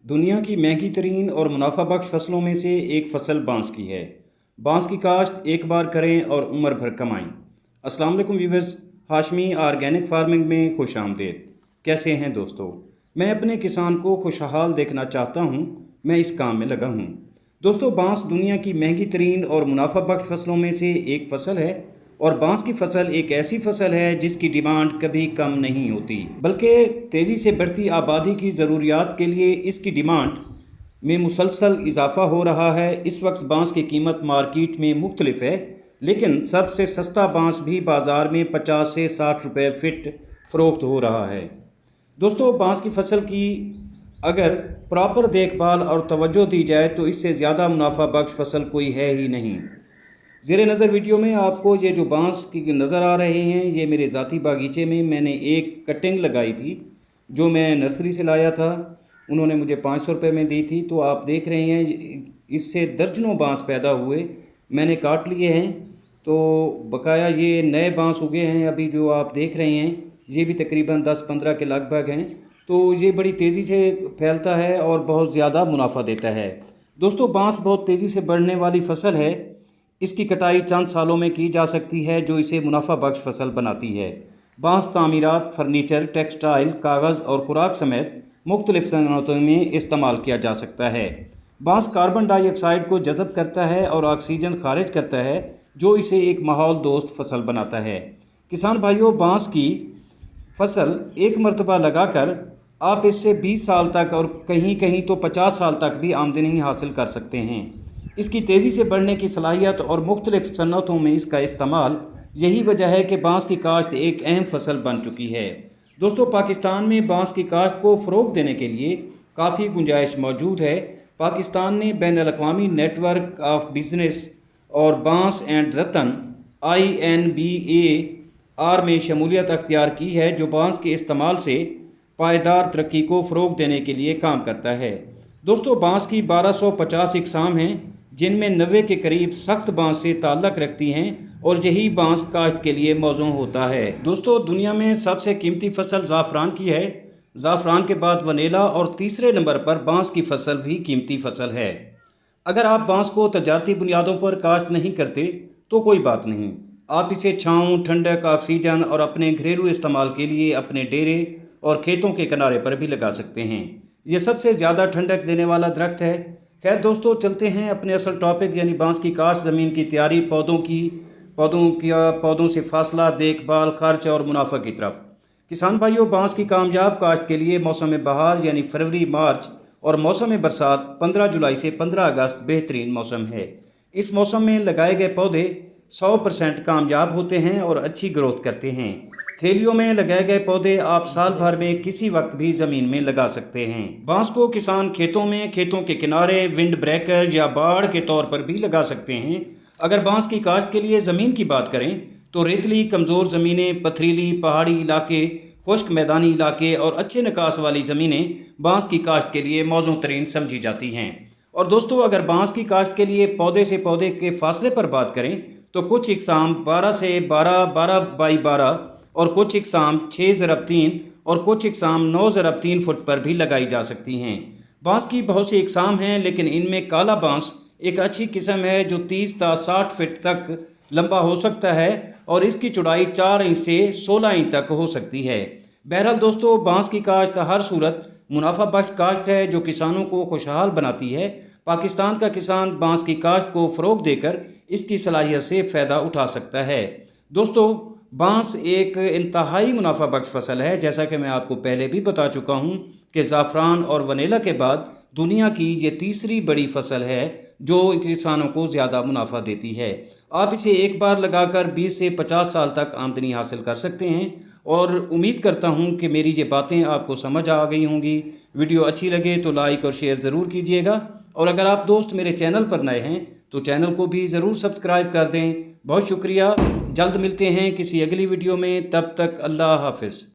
दुनिया की महंगी तरीन और मुनाफा बख्श फसलों में से एक फसल बांस की है। बांस की काश्त एक बार करें और उम्र भर कमाएं। अस्सलाम वालेकुम व्यूअर्स, हाशमी ऑर्गेनिक फार्मिंग में खुश आमदीद। कैसे हैं दोस्तों? मैं अपने किसान को खुशहाल देखना चाहता हूं, मैं इस काम में लगा हूं। दोस्तों, बांस दुनिया की महंगी तरीन और मुनाफा बख्श फसलों में से एक फसल है और बांस की फसल एक ऐसी फसल है जिसकी डिमांड कभी कम नहीं होती, बल्कि तेज़ी से बढ़ती आबादी की ज़रूरियात के लिए इसकी डिमांड में मुसलसल इजाफा हो रहा है। इस वक्त बांस की कीमत मार्केट में मुख्तलिफ है, लेकिन सबसे सस्ता बांस भी बाज़ार में 50 से 60 रुपये फिट फ़रोख्त हो रहा है। दोस्तों, बांस की फसल की अगर प्रॉपर देखभाल और तवज्जो दी जाए तो इससे ज़्यादा मुनाफा बख्श फसल कोई है ही नहीं। ज़ेरे नज़र वीडियो में आपको ये जो बांस की नज़र आ रहे हैं, ये मेरे ज़ाती बागीचे में मैंने एक कटिंग लगाई थी जो मैं नर्सरी से लाया था। उन्होंने मुझे 500 रुपये में दी थी। तो आप देख रहे हैं इससे दर्जनों बांस पैदा हुए, मैंने काट लिए हैं। तो बकाया ये नए बांस उगे हैं अभी जो आप देख रहे हैं, ये भी तकरीबन 10-15 के लगभग हैं। तो ये बड़ी तेज़ी से फैलता है और बहुत ज़्यादा मुनाफा देता है। दोस्तों, बांस बहुत तेज़ी से बढ़ने वाली फसल है। इसकी कटाई चंद सालों में की जा सकती है, जो इसे मुनाफा बख्श फसल बनाती है। बांस तामीरात, फर्नीचर, टेक्सटाइल, कागज़ और खुराक समेत मुख्तलिफ सनअतों में इस्तेमाल किया जा सकता है। बांस कार्बन डाइऑक्साइड को जज़ब करता है और ऑक्सीजन खारिज करता है, जो इसे एक माहौल दोस्त फसल बनाता है। किसान भाइयों, बांस की फसल एक मरतबा लगाकर आप इससे 20 साल तक और कहीं कहीं तो 50 साल तक भी आमदनी हासिल कर सकते हैं। इसकी तेज़ी से बढ़ने की सलाहियत और मुख्तलिफ सन्नतों में इसका इस्तेमाल, यही वजह है कि बांस की काश्त एक अहम फसल बन चुकी है। दोस्तों, पाकिस्तान में बांस की काश्त को फ़रोग़ देने के लिए काफ़ी गुंजाइश मौजूद है। पाकिस्तान ने बैनुल-अक़वामी नेटवर्क ऑफ बिज़नेस और बांस एंड रतन INBAR में शमूलियत अख्तियार की है, जो बांस के इस्तेमाल से पायदार तरक्की को फ़रोग़ देने के लिए काम करता है। दोस्तों, बांस की 1250 इकसाम हैं, जिनमें 90 के करीब सख्त बांस से ताल्लुक़ रखती हैं और यही बांस काश्त के लिए मौजूद होता है। दोस्तों, दुनिया में सबसे कीमती फसल ज़ाफ़रान की है। ज़ाफ़रान के बाद वनीला और तीसरे नंबर पर बांस की फसल भी कीमती फसल है। अगर आप बांस को तजारती बुनियादों पर काश्त नहीं करते तो कोई बात नहीं, आप इसे छाँव, ठंडक, ऑक्सीजन और अपने घरेलू इस्तेमाल के लिए अपने डेरे और खेतों के किनारे पर भी लगा सकते हैं। ये सबसे ज़्यादा ठंडक देने वाला दरख्त है। खैर दोस्तों, चलते हैं अपने असल टॉपिक यानी बांस की काश्त, ज़मीन की तैयारी, पौधों से फासला, देखभाल, खर्च और मुनाफा की तरफ। किसान भाइयों, बांस की कामयाब काश्त के लिए मौसम बहार यानी फरवरी मार्च और मौसम बरसात 15 जुलाई से 15 अगस्त बेहतरीन मौसम है। इस मौसम में लगाए गए पौधे 100% कामयाब होते हैं और अच्छी ग्रोथ करते हैं। थैलियों में लगाए गए पौधे आप साल भर में किसी वक्त भी ज़मीन में लगा सकते हैं। बांस को किसान खेतों में, खेतों के किनारे, विंड ब्रेकर या बाड़ के तौर पर भी लगा सकते हैं। अगर बांस की काश्त के लिए ज़मीन की बात करें तो रेतली, कमज़ोर ज़मीनें, पथरीली, पहाड़ी इलाके, खुश्क मैदानी इलाके और अच्छे निकास वाली ज़मीनें बांस की काश्त के लिए मौजूद तरीन समझी जाती हैं। और दोस्तों, अगर बांस की काश्त के लिए पौधे से पौधे के फासले पर बात करें तो कुछ इकसाम 12 से 12, 12 बाई 12 और कुछ इकसाम 6 ज़रब 3 और कुछ इकसाम 9 ज़रब 3 फुट पर भी लगाई जा सकती हैं। बांस की बहुत सी इकसाम हैं, लेकिन इनमें काला बांस एक अच्छी किस्म है जो 30 से 60 फीट तक लंबा हो सकता है और इसकी चौड़ाई 4 इंच से 16 इंच तक हो सकती है। बहरहाल दोस्तों, बांस की काश्त हर सूरत मुनाफा बख्श काश्त है जो किसानों को खुशहाल बनाती है। पाकिस्तान का किसान बांस की काश्त को फ़रोग़ देकर इसकी सलाहियत से फ़ायदा उठा सकता है। दोस्तों, बांस एक इंतहाई मुनाफा बख्श फसल है। जैसा कि मैं आपको पहले भी बता चुका हूँ कि ज़ाफ़रान और वनीला के बाद दुनिया की ये तीसरी बड़ी फसल है जो किसानों को ज़्यादा मुनाफा देती है। आप इसे एक बार लगाकर 20 से 50 साल तक आमदनी हासिल कर सकते हैं और उम्मीद करता हूँ कि मेरी ये बातें आपको समझ आ गई होंगी। वीडियो अच्छी लगे तो लाइक और शेयर ज़रूर कीजिएगा और अगर आप दोस्त मेरे चैनल पर नए हैं तो चैनल को भी ज़रूर सब्सक्राइब कर दें। बहुत शुक्रिया। जल्द मिलते हैं किसी अगली वीडियो में, तब तक अल्लाह हाफ़िज़।